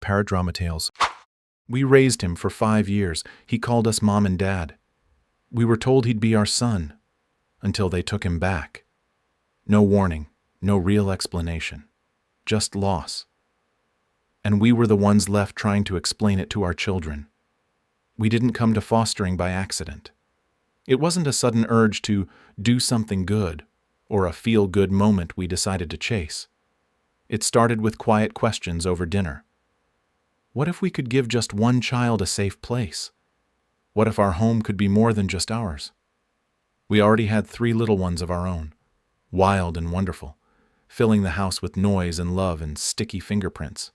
paradrama tales. We raised him for 5 years. He called us mom and dad. We were told he'd be our son, until they took him back. No warning, no real explanation, just loss. And we were the ones left trying to explain it to our children. We didn't come to fostering by accident. It wasn't a sudden urge to do something good or a feel-good moment we decided to chase. It started with quiet questions over dinner. What if we could give just one child a safe place? What if our home could be more than just ours? We already had 3 little ones of our own, wild and wonderful, filling the house with noise and love and sticky fingerprints.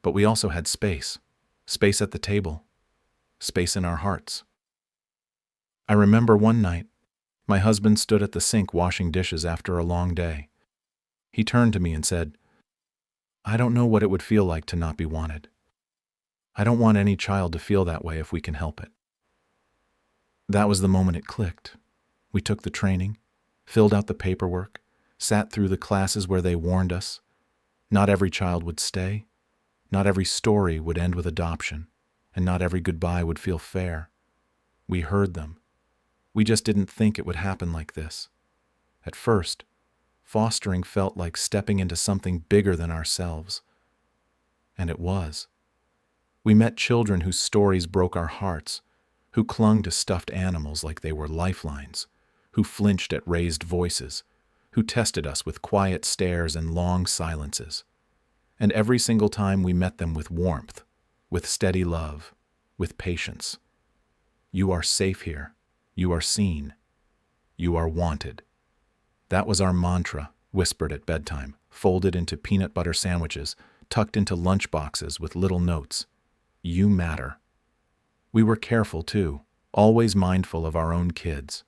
But we also had space at the table, space in our hearts. I remember one night, my husband stood at the sink washing dishes after a long day. He turned to me and said, "I don't know what it would feel like to not be wanted. I don't want any child to feel that way if we can help it." That was the moment it clicked. We took the training, filled out the paperwork, sat through the classes where they warned us. Not every child would stay. Not every story would end with adoption, and not every goodbye would feel fair. We heard them. We just didn't think it would happen like this. At first, fostering felt like stepping into something bigger than ourselves. And it was. We met children whose stories broke our hearts, who clung to stuffed animals like they were lifelines, who flinched at raised voices, who tested us with quiet stares and long silences. And every single time we met them with warmth, with steady love, with patience. You are safe here. You are seen. You are wanted. That was our mantra, whispered at bedtime, folded into peanut butter sandwiches, tucked into lunch boxes with little notes. You matter. We were careful, too, always mindful of our own kids.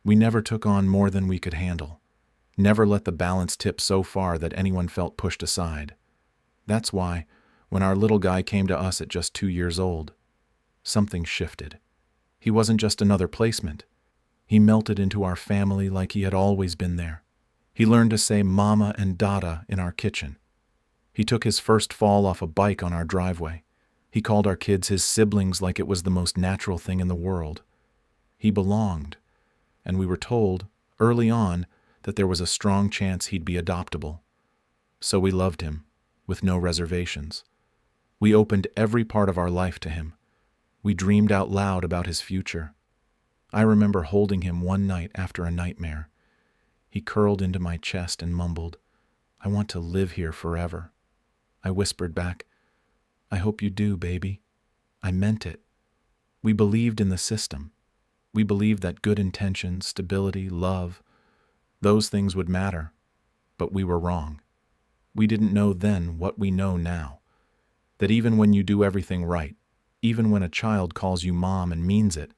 We never took on more than we could handle, never let the balance tip so far that anyone felt pushed aside. That's why, when our little guy came to us at just 2 years old, something shifted. He wasn't just another placement. He melted into our family like he had always been there. He learned to say mama and dada in our kitchen. He took his first fall off a bike on our driveway. He called our kids his siblings like it was the most natural thing in the world. He belonged, and we were told, early on, that there was a strong chance he'd be adoptable. So we loved him, with no reservations. We opened every part of our life to him. We dreamed out loud about his future. I remember holding him one night after a nightmare. He curled into my chest and mumbled, "I want to live here forever." I whispered back, "I hope you do, baby." I meant it. We believed in the system. We believed that good intentions, stability, love, those things would matter. But we were wrong. We didn't know then what we know now. That even when you do everything right, even when a child calls you mom and means it,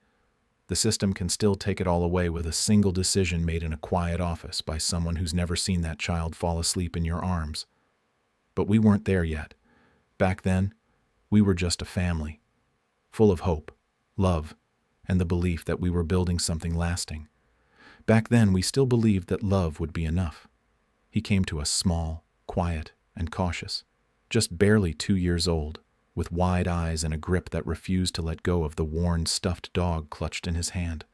the system can still take it all away with a single decision made in a quiet office by someone who's never seen that child fall asleep in your arms. But we weren't there yet. Back then, we were just a family, full of hope, love, and the belief that we were building something lasting. Back then, we still believed that love would be enough. He came to us small, quiet, and cautious, just barely 2 years old, with wide eyes and a grip that refused to let go of the worn, stuffed dog clutched in his hand.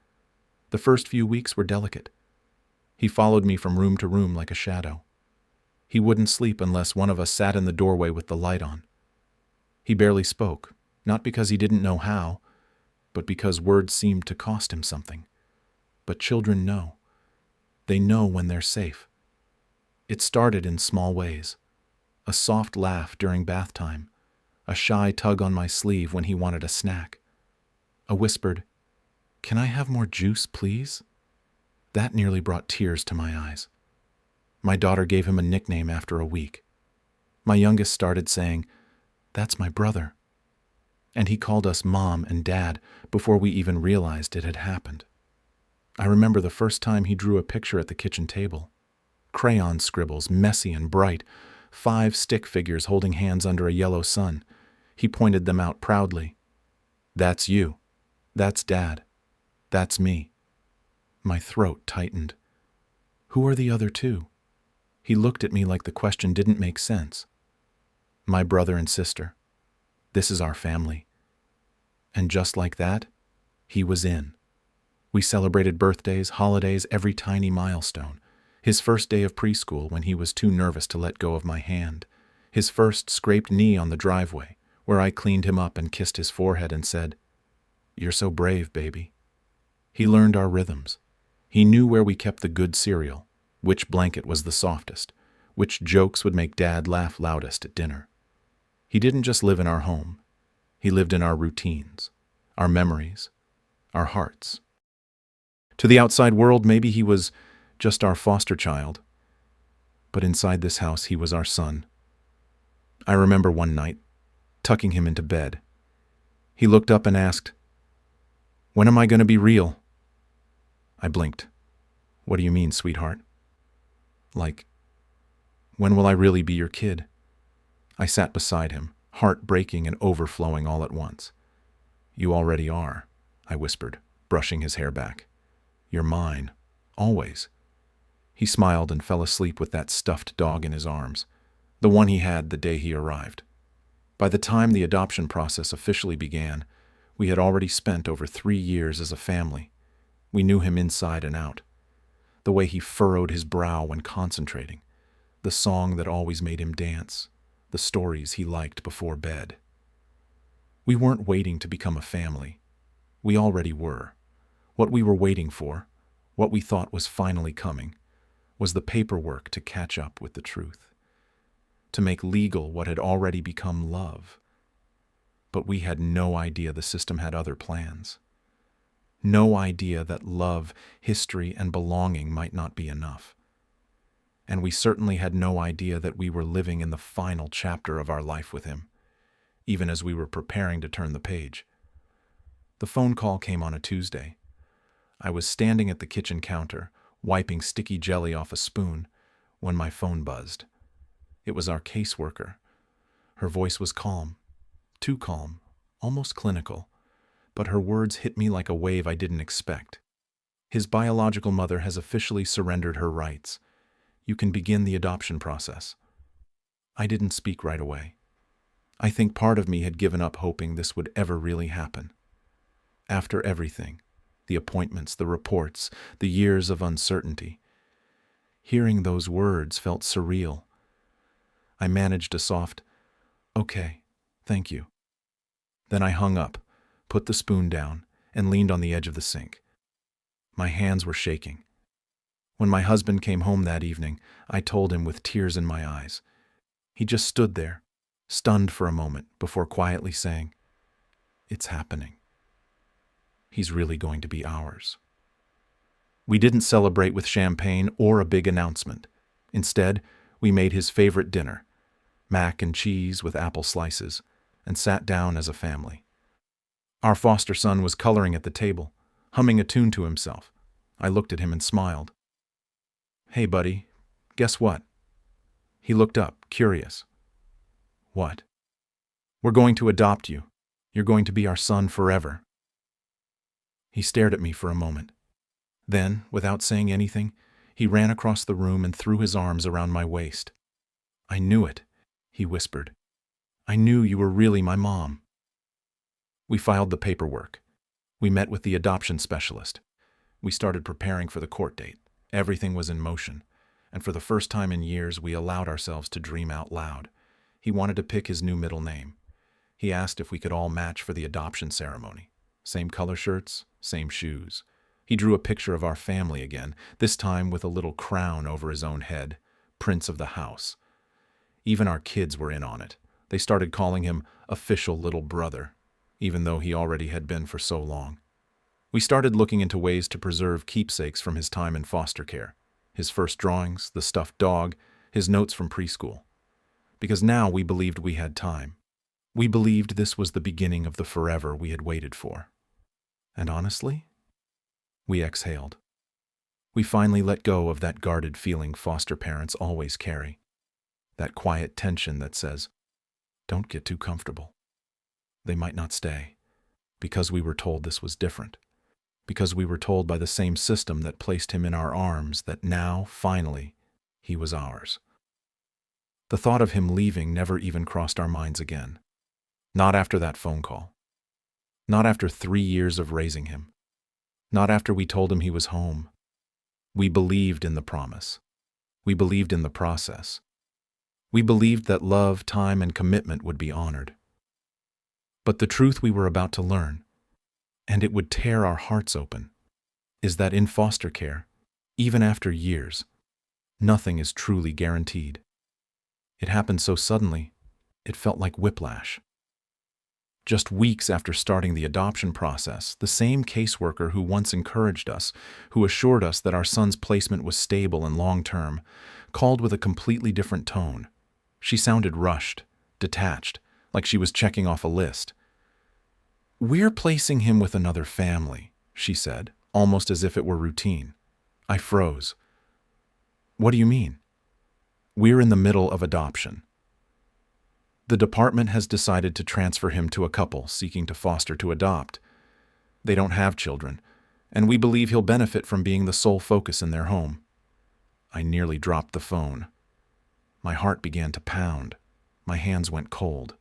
The first few weeks were delicate. He followed me from room to room like a shadow. He wouldn't sleep unless one of us sat in the doorway with the light on. He barely spoke, not because he didn't know how, but because words seemed to cost him something. But children know. They know when they're safe. It started in small ways. A soft laugh during bath time, a shy tug on my sleeve when he wanted a snack, a whispered, "Can I have more juice, please?" That nearly brought tears to my eyes. My daughter gave him a nickname after a week. My youngest started saying, "That's my brother." And he called us mom and dad before we even realized it had happened. I remember the first time he drew a picture at the kitchen table. Crayon scribbles, messy and bright, 5 stick figures holding hands under a yellow sun. He pointed them out proudly. "That's you. That's Dad. That's me." My throat tightened. "Who are the other 2? He looked at me like the question didn't make sense. "My brother and sister. This is our family. And just like that, he was in. We celebrated birthdays, holidays, every tiny milestone. His first day of preschool when he was too nervous to let go of my hand. His first scraped knee on the driveway, where I cleaned him up and kissed his forehead and said, "You're so brave, baby." He learned our rhythms. He knew where we kept the good cereal, which blanket was the softest, which jokes would make Dad laugh loudest at dinner. He didn't just live in our home. He lived in our routines, our memories, our hearts. To the outside world, maybe he was just our foster child, but inside this house, he was our son. I remember one night, tucking him into bed. He looked up and asked, "When am I going to be real?" I blinked. "What do you mean, sweetheart?" "Like, when will I really be your kid?" I sat beside him, heart breaking and overflowing all at once. "You already are," I whispered, brushing his hair back. "You're mine, always." He smiled and fell asleep with that stuffed dog in his arms, the one he had the day he arrived. By the time the adoption process officially began, we had already spent over 3 years as a family. We knew him inside and out. The way he furrowed his brow when concentrating, the song that always made him dance, the stories he liked before bed. We weren't waiting to become a family. We already were. What we were waiting for, what we thought was finally coming, was the paperwork to catch up with the truth, to make legal what had already become love. But we had no idea the system had other plans. No idea that love, history, and belonging might not be enough. And we certainly had no idea that we were living in the final chapter of our life with him, even as we were preparing to turn the page. The phone call came on a Tuesday. I was standing at the kitchen counter, wiping sticky jelly off a spoon, when my phone buzzed. It was our caseworker. Her voice was calm, too calm, almost clinical, but her words hit me like a wave I didn't expect. "His biological mother has officially surrendered her rights. You can begin the adoption process." I didn't speak right away. I think part of me had given up hoping this would ever really happen. After everything, the appointments, the reports, the years of uncertainty, hearing those words felt surreal. I managed a soft, "Okay, thank you." Then I hung up, put the spoon down, and leaned on the edge of the sink. My hands were shaking. When my husband came home that evening, I told him with tears in my eyes. He just stood there, stunned for a moment, before quietly saying, "It's happening. He's really going to be ours." We didn't celebrate with champagne or a big announcement. Instead, we made his favorite dinner, mac and cheese with apple slices, and sat down as a family. Our foster son was coloring at the table, humming a tune to himself. I looked at him and smiled. "Hey, buddy, guess what?" He looked up, curious. "What?" "We're going to adopt you. You're going to be our son forever." He stared at me for a moment. Then, without saying anything, he ran across the room and threw his arms around my waist. "I knew it," he whispered. "I knew you were really my mom." We filed the paperwork. We met with the adoption specialist. We started preparing for the court date. Everything was in motion, and for the first time in years, we allowed ourselves to dream out loud. He wanted to pick his new middle name. He asked if we could all match for the adoption ceremony. Same color shirts, same shoes. He drew a picture of our family again, this time with a little crown over his own head, Prince of the House. Even our kids were in on it. They started calling him official little brother, even though he already had been for so long. We started looking into ways to preserve keepsakes from his time in foster care. His first drawings, the stuffed dog, his notes from preschool. Because now we believed we had time. We believed this was the beginning of the forever we had waited for. And honestly, we exhaled. We finally let go of that guarded feeling foster parents always carry. That quiet tension that says, "Don't get too comfortable. They might not stay." Because we were told this was different. Because we were told by the same system that placed him in our arms that now, finally, he was ours. The thought of him leaving never even crossed our minds again. Not after that phone call. Not after 3 years of raising him. Not after we told him he was home. We believed in the promise. We believed in the process. We believed that love, time, and commitment would be honored. But the truth we were about to learn, and it would tear our hearts open, is that in foster care, even after years, nothing is truly guaranteed. It happened so suddenly, it felt like whiplash. Just weeks after starting the adoption process, the same caseworker who once encouraged us, who assured us that our son's placement was stable and long-term, called with a completely different tone. She sounded rushed, detached, like she was checking off a list. "We're placing him with another family," she said, almost as if it were routine. I froze. "What do you mean?" "We're in the middle of adoption. The department has decided to transfer him to a couple seeking to foster to adopt. They don't have children, and we believe he'll benefit from being the sole focus in their home." I nearly dropped the phone. My heart began to pound. My hands went cold.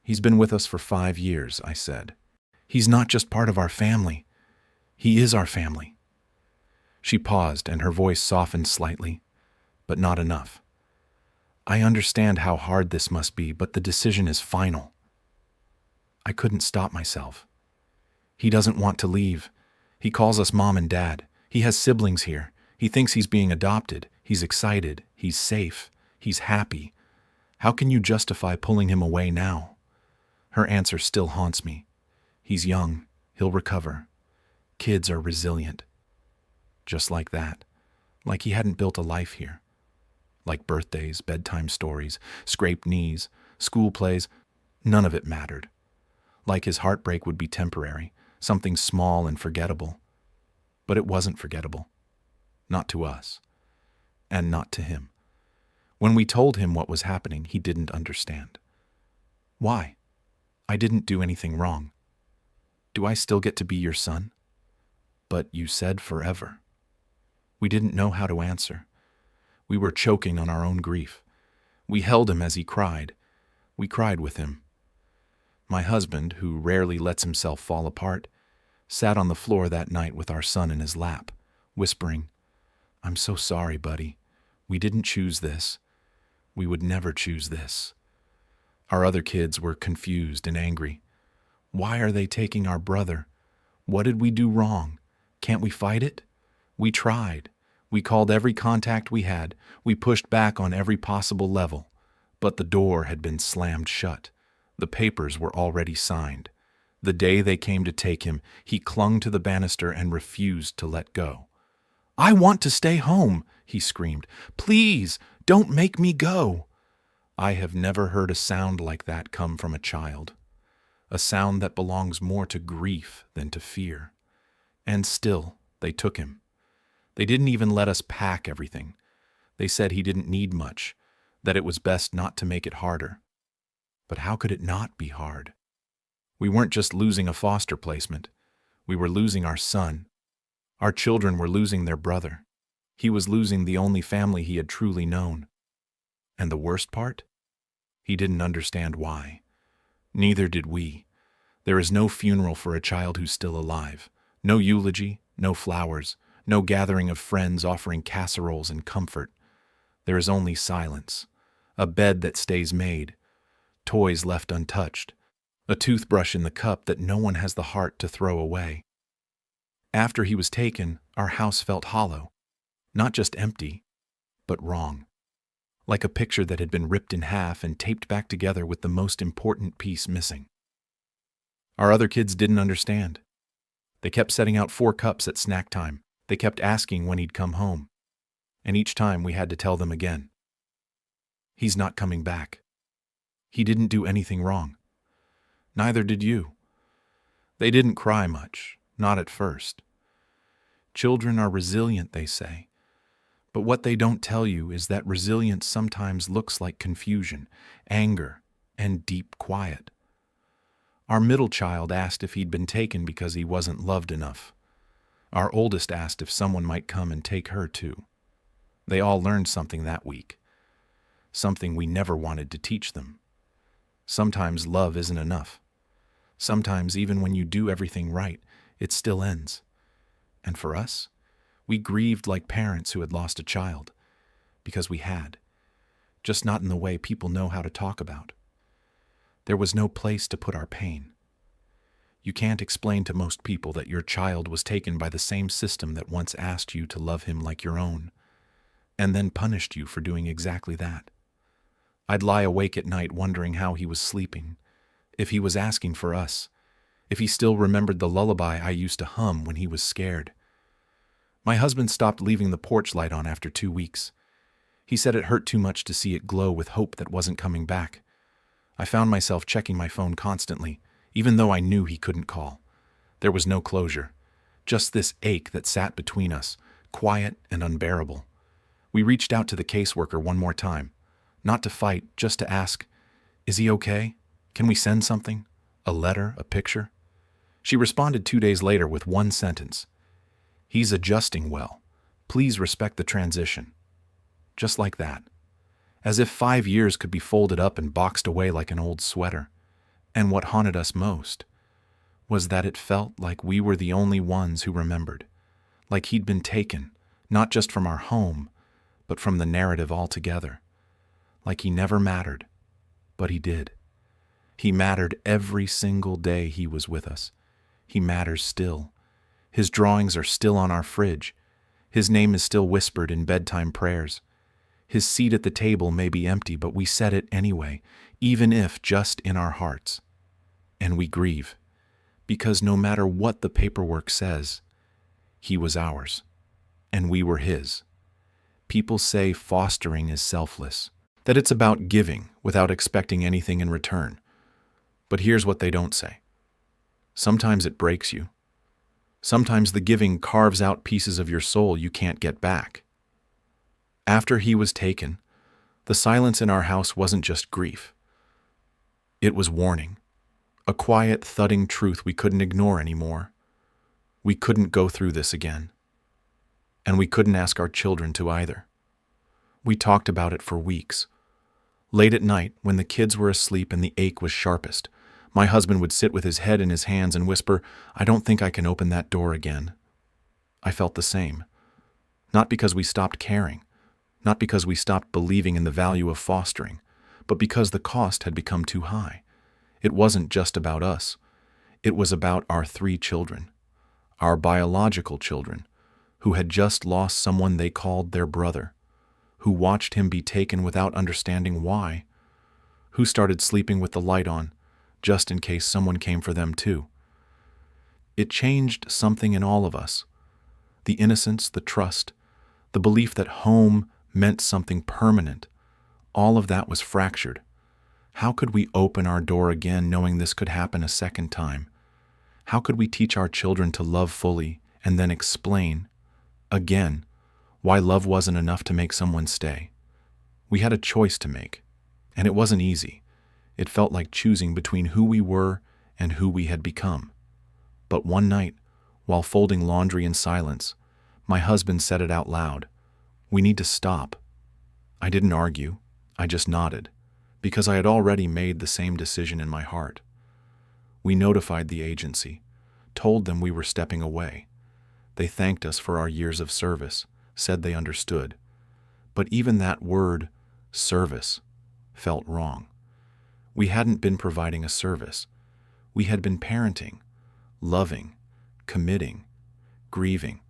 "He's been with us for 5 years," I said. "He's not just part of our family. He is our family." She paused, and her voice softened slightly, but not enough. "I understand how hard this must be, but the decision is final." I couldn't stop myself. "He doesn't want to leave. He calls us mom and dad. He has siblings here. He thinks he's being adopted. He's excited. He's safe. He's happy. How can you justify pulling him away now?" Her answer still haunts me. "He's young. He'll recover. Kids are resilient." Just like that. Like he hadn't built a life here. Like birthdays, bedtime stories, scraped knees, school plays, none of it mattered. Like his heartbreak would be temporary, something small and forgettable. But it wasn't forgettable. Not to us. And not to him. When we told him what was happening, he didn't understand. "Why? I didn't do anything wrong. Do I still get to be your son?" "But you said forever." We didn't know how to answer. We were choking on our own grief. We held him as he cried. We cried with him. My husband, who rarely lets himself fall apart, sat on the floor that night with our son in his lap, whispering, "I'm so sorry, buddy. We didn't choose this. We would never choose this." Our other kids were confused and angry. "Why are they taking our brother? What did we do wrong? Can't we fight it?" We tried. We called every contact we had. We pushed back on every possible level. But the door had been slammed shut. The papers were already signed. The day they came to take him, he clung to the banister and refused to let go. "I want to stay home," he screamed. "Please, don't make me go." I have never heard a sound like that come from a child. A sound that belongs more to grief than to fear. And still, they took him. They didn't even let us pack everything. They said he didn't need much, that it was best not to make it harder. But how could it not be hard? We weren't just losing a foster placement. We were losing our son. Our children were losing their brother. He was losing the only family he had truly known. And the worst part? He didn't understand why. Neither did we. There is no funeral for a child who's still alive. No eulogy, no flowers, no gathering of friends offering casseroles and comfort. There is only silence, a bed that stays made, toys left untouched, a toothbrush in the cup that no one has the heart to throw away. After he was taken, our house felt hollow, not just empty, but wrong, like a picture that had been ripped in half and taped back together with the most important piece missing. Our other kids didn't understand. They kept setting out 4 cups at snack time. They kept asking when he'd come home. And each time we had to tell them again. "He's not coming back. He didn't do anything wrong. Neither did you." They didn't cry much, not at first. Children are resilient, they say. But what they don't tell you is that resilience sometimes looks like confusion, anger, and deep quiet. Our middle child asked if he'd been taken because he wasn't loved enough. Our oldest asked if someone might come and take her too. They all learned something that week, something we never wanted to teach them. Sometimes love isn't enough. Sometimes, even when you do everything right, it still ends. And for us, we grieved like parents who had lost a child, because we had, just not in the way people know how to talk about. There was no place to put our pain. You can't explain to most people that your child was taken by the same system that once asked you to love him like your own, and then punished you for doing exactly that. I'd lie awake at night wondering how he was sleeping, if he was asking for us, if he still remembered the lullaby I used to hum when he was scared. My husband stopped leaving the porch light on after 2 weeks. He said it hurt too much to see it glow with hope that wasn't coming back. I found myself checking my phone constantly, even though I knew he couldn't call. There was no closure, just this ache that sat between us, quiet and unbearable. We reached out to the caseworker one more time, not to fight, just to ask, "Is he okay? Can we send something? A letter, a picture?" She responded 2 days later with one sentence. "He's adjusting well. Please respect the transition." Just like that. As if 5 years could be folded up and boxed away like an old sweater. And what haunted us most was that it felt like we were the only ones who remembered. Like he'd been taken, not just from our home, but from the narrative altogether. Like he never mattered, but he did. He mattered every single day he was with us. He matters still. His drawings are still on our fridge. His name is still whispered in bedtime prayers. His seat at the table may be empty, but we said it anyway, even if just in our hearts. And we grieve, because no matter what the paperwork says, he was ours, and we were his. People say fostering is selfless, that it's about giving without expecting anything in return. But here's what they don't say. Sometimes it breaks you. Sometimes the giving carves out pieces of your soul you can't get back. After he was taken, the silence in our house wasn't just grief. It was warning, a quiet, thudding truth we couldn't ignore anymore. We couldn't go through this again. And we couldn't ask our children to either. We talked about it for weeks. Late at night, when the kids were asleep and the ache was sharpest, my husband would sit with his head in his hands and whisper, "I don't think I can open that door again." I felt the same. Not because we stopped caring, not because we stopped believing in the value of fostering, but because the cost had become too high. It wasn't just about us. It was about our 3 children, our biological children, who had just lost someone they called their brother, who watched him be taken without understanding why, who started sleeping with the light on, just in case someone came for them too. It changed something in all of us. The innocence, the trust, the belief that home meant something permanent. All of that was fractured. How could we open our door again knowing this could happen a second time? How could we teach our children to love fully and then explain, again, why love wasn't enough to make someone stay? We had a choice to make, and it wasn't easy. It felt like choosing between who we were and who we had become. But one night, while folding laundry in silence, my husband said it out loud. "We need to stop." I didn't argue. I just nodded, because I had already made the same decision in my heart. We notified the agency, told them we were stepping away. They thanked us for our years of service, said they understood. But even that word, service, felt wrong. We hadn't been providing a service. We had been parenting, loving, committing, grieving.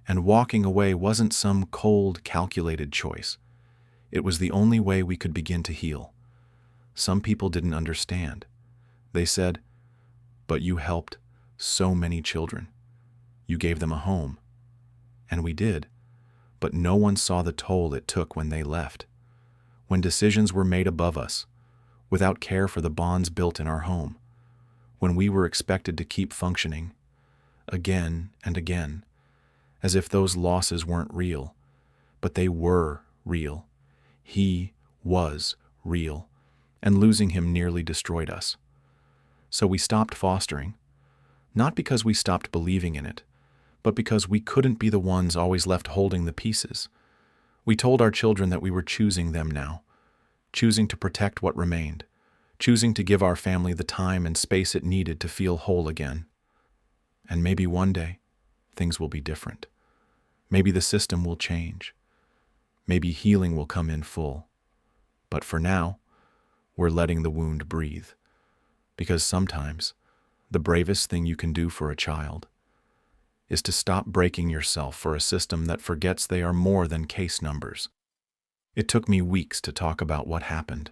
And walking away wasn't some cold, calculated choice. It was the only way we could begin to heal. Some people didn't understand. They said, "But you helped so many children. You gave them a home." And we did. But no one saw the toll it took when they left. When decisions were made above us, without care for the bonds built in our home. When we were expected to keep functioning, again and again, as if those losses weren't real. But they were real. He was real. And losing him nearly destroyed us. So we stopped fostering, not because we stopped believing in it, but because we couldn't be the ones always left holding the pieces. We told our children that we were choosing them now, choosing to protect what remained, choosing to give our family the time and space it needed to feel whole again. And maybe one day, things will be different. Maybe the system will change. Maybe healing will come in full. But for now, we're letting the wound breathe. Because sometimes, the bravest thing you can do for a child is to stop breaking yourself for a system that forgets they are more than case numbers. It took me weeks to talk about what happened,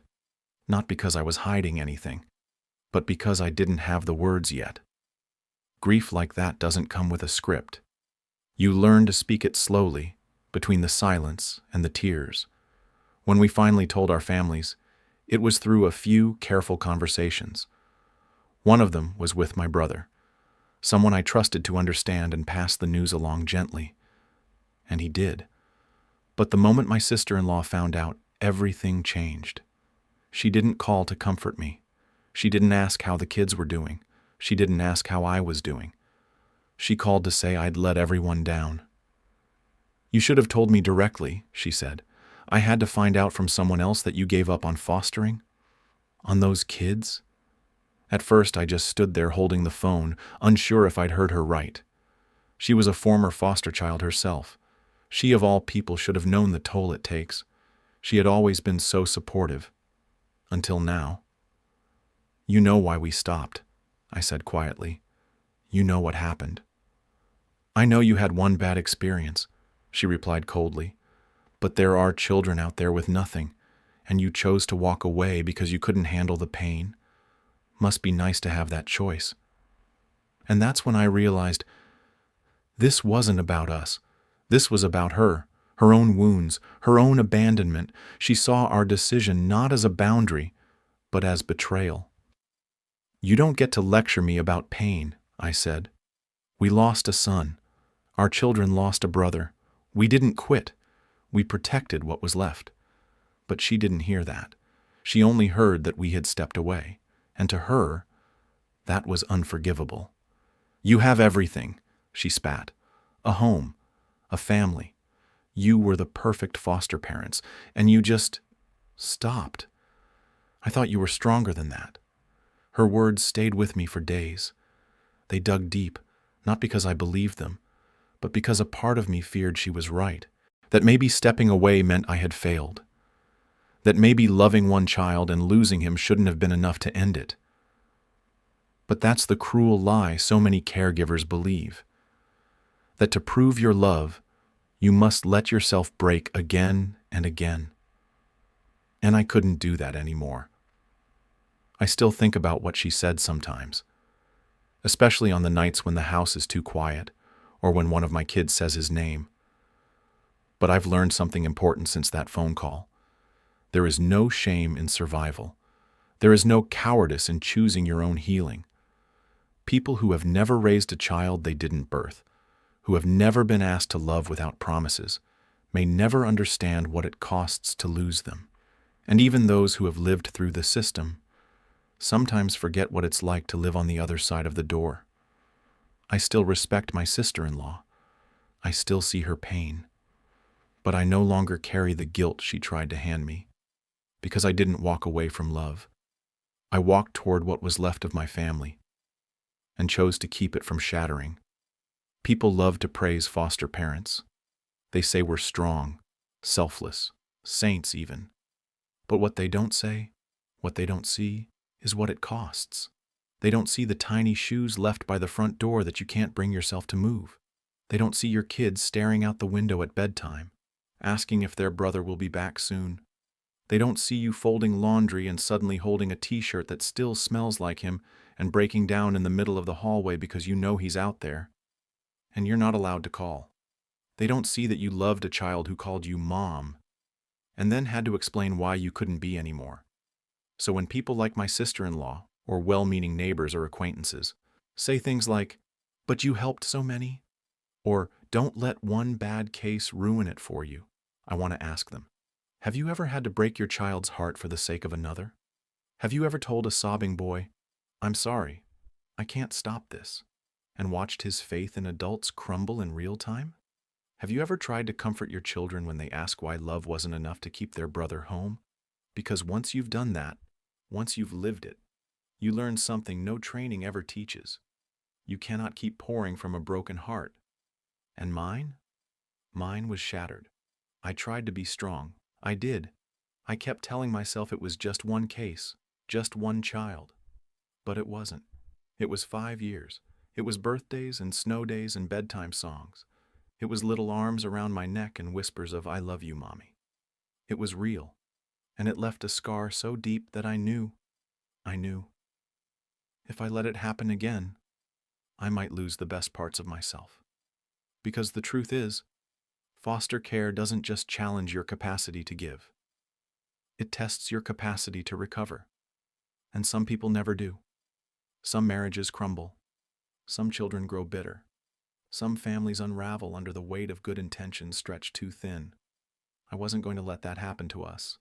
not because I was hiding anything, but because I didn't have the words yet. Grief like that doesn't come with a script. You learn to speak it slowly, between the silence and the tears. When we finally told our families, it was through a few careful conversations. One of them was with my brother, someone I trusted to understand and pass the news along gently. And he did. But the moment my sister-in-law found out, everything changed. She didn't call to comfort me. She didn't ask how the kids were doing. She didn't ask how I was doing. She called to say I'd let everyone down. "You should have told me directly," she said. "I had to find out from someone else that you gave up on fostering? On those kids?" At first, I just stood there holding the phone, unsure if I'd heard her right. She was a former foster child herself. She, of all people, should have known the toll it takes. She had always been so supportive. Until now. "You know why we stopped," I said quietly. "You know what happened." "I know you had one bad experience," she replied coldly. "But there are children out there with nothing, and you chose to walk away because you couldn't handle the pain. Must be nice to have that choice." And that's when I realized this wasn't about us. This was about her own wounds, her own abandonment. She saw our decision not as a boundary, but as betrayal. "You don't get to lecture me about pain," I said. "We lost a son. Our children lost a brother. We didn't quit. We protected what was left." But she didn't hear that. She only heard that we had stepped away. And to her, that was unforgivable. "You have everything," she spat. "A home, a family. You were the perfect foster parents, and you just stopped. I thought you were stronger than that." Her words stayed with me for days. They dug deep, not because I believed them, but because a part of me feared she was right, that maybe stepping away meant I had failed, that maybe loving one child and losing him shouldn't have been enough to end it. But that's the cruel lie so many caregivers believe, that to prove your love, you must let yourself break again and again. And I couldn't do that anymore. I still think about what she said sometimes, especially on the nights when the house is too quiet or when one of my kids says his name. But I've learned something important since that phone call. There is no shame in survival. There is no cowardice in choosing your own healing. People who have never raised a child they didn't birth, who have never been asked to love without promises, may never understand what it costs to lose them. And even those who have lived through the system sometimes forget what it's like to live on the other side of the door. I still respect my sister-in-law. I still see her pain. But I no longer carry the guilt she tried to hand me, because I didn't walk away from love. I walked toward what was left of my family, and chose to keep it from shattering. People love to praise foster parents. They say we're strong, selfless, saints even. But what they don't say, what they don't see, is what it costs. They don't see the tiny shoes left by the front door that you can't bring yourself to move. They don't see your kids staring out the window at bedtime, asking if their brother will be back soon. They don't see you folding laundry and suddenly holding a t-shirt that still smells like him and breaking down in the middle of the hallway because you know he's out there, and you're not allowed to call. They don't see that you loved a child who called you mom, and then had to explain why you couldn't be anymore. So when people like my sister-in-law, or well-meaning neighbors or acquaintances, say things like, "But you helped so many," or "Don't let one bad case ruin it for you," I want to ask them, have you ever had to break your child's heart for the sake of another? Have you ever told a sobbing boy, "I'm sorry, I can't stop this," and watched his faith in adults crumble in real time? Have you ever tried to comfort your children when they ask why love wasn't enough to keep their brother home? Because once you've done that, Once you've lived it, you learn something no training ever teaches. You cannot keep pouring from a broken heart. And mine? Mine was shattered. I tried to be strong. I did. I kept telling myself it was just one case, just one child. But it wasn't. It was 5 years. It was birthdays and snow days and bedtime songs. It was little arms around my neck and whispers of "I love you, Mommy." It was real, and it left a scar so deep that I knew. If I let it happen again, I might lose the best parts of myself. Because the truth is, foster care doesn't just challenge your capacity to give. It tests your capacity to recover. And some people never do. Some marriages crumble. Some children grow bitter. Some families unravel under the weight of good intentions stretched too thin. I wasn't going to let that happen to us.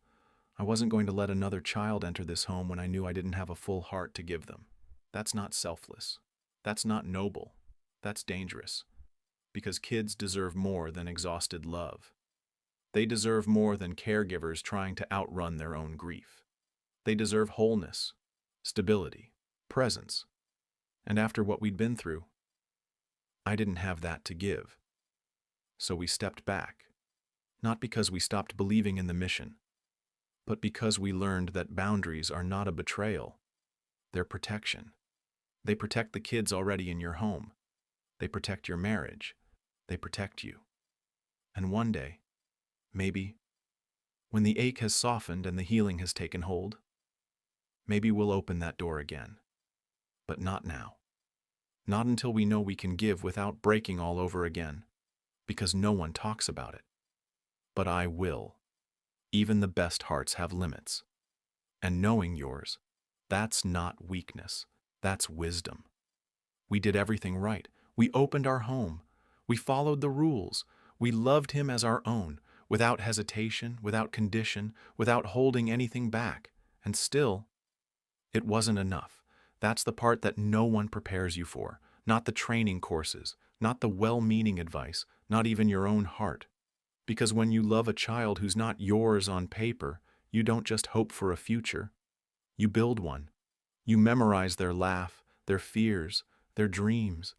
I wasn't going to let another child enter this home when I knew I didn't have a full heart to give them. That's not selfless. That's not noble. That's dangerous. Because kids deserve more than exhausted love. They deserve more than caregivers trying to outrun their own grief. They deserve wholeness, stability, presence. And after what we'd been through, I didn't have that to give. So we stepped back. Not because we stopped believing in the mission, but because we learned that boundaries are not a betrayal. They're protection. They protect the kids already in your home. They protect your marriage. They protect you. And one day, maybe, when the ache has softened and the healing has taken hold, maybe we'll open that door again. But not now. Not until we know we can give without breaking all over again, because no one talks about it. But I will. Even the best hearts have limits. And knowing yours, that's not weakness. That's wisdom. We did everything right. We opened our home. We followed the rules. We loved him as our own, without hesitation, without condition, without holding anything back. And still, it wasn't enough. That's the part that no one prepares you for. Not the training courses, not the well-meaning advice, not even your own heart. Because when you love a child who's not yours on paper, you don't just hope for a future. You build one. You memorize their laugh, their fears, their dreams.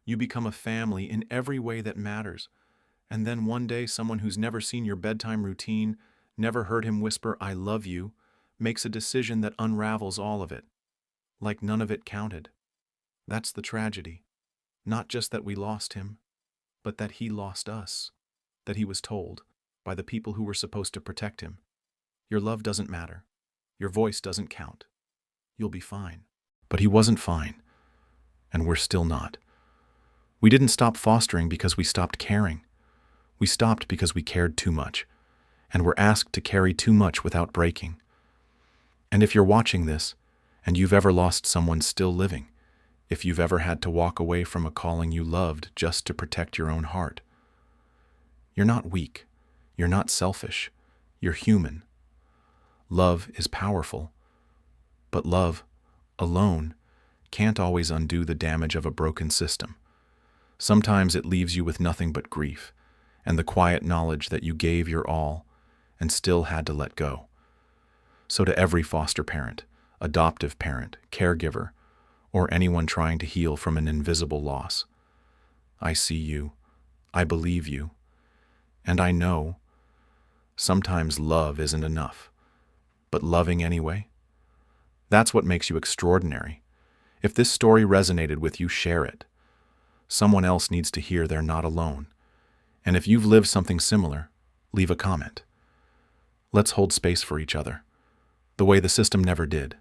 You become a family in every way that matters. And then one day, someone who's never seen your bedtime routine, never heard him whisper, "I love you," makes a decision that unravels all of it. Like none of it counted. That's the tragedy. Not just that we lost him, but that he lost us. That he was told, by the people who were supposed to protect him, "Your love doesn't matter. Your voice doesn't count. You'll be fine." But he wasn't fine. And we're still not. We didn't stop fostering because we stopped caring. We stopped because we cared too much, and were asked to carry too much without breaking. And if you're watching this, and you've ever lost someone still living, if you've ever had to walk away from a calling you loved just to protect your own heart, you're not weak. You're not selfish. You're human. Love is powerful. But love, alone, can't always undo the damage of a broken system. Sometimes it leaves you with nothing but grief, and the quiet knowledge that you gave your all and still had to let go. So to every foster parent, adoptive parent, caregiver, or anyone trying to heal from an invisible loss, I see you. I believe you. And I know sometimes love isn't enough, but loving anyway, that's what makes you extraordinary. If this story resonated with you, share it. Someone else needs to hear they're not alone. And if you've lived something similar, leave a comment. Let's hold space for each other, the way the system never did.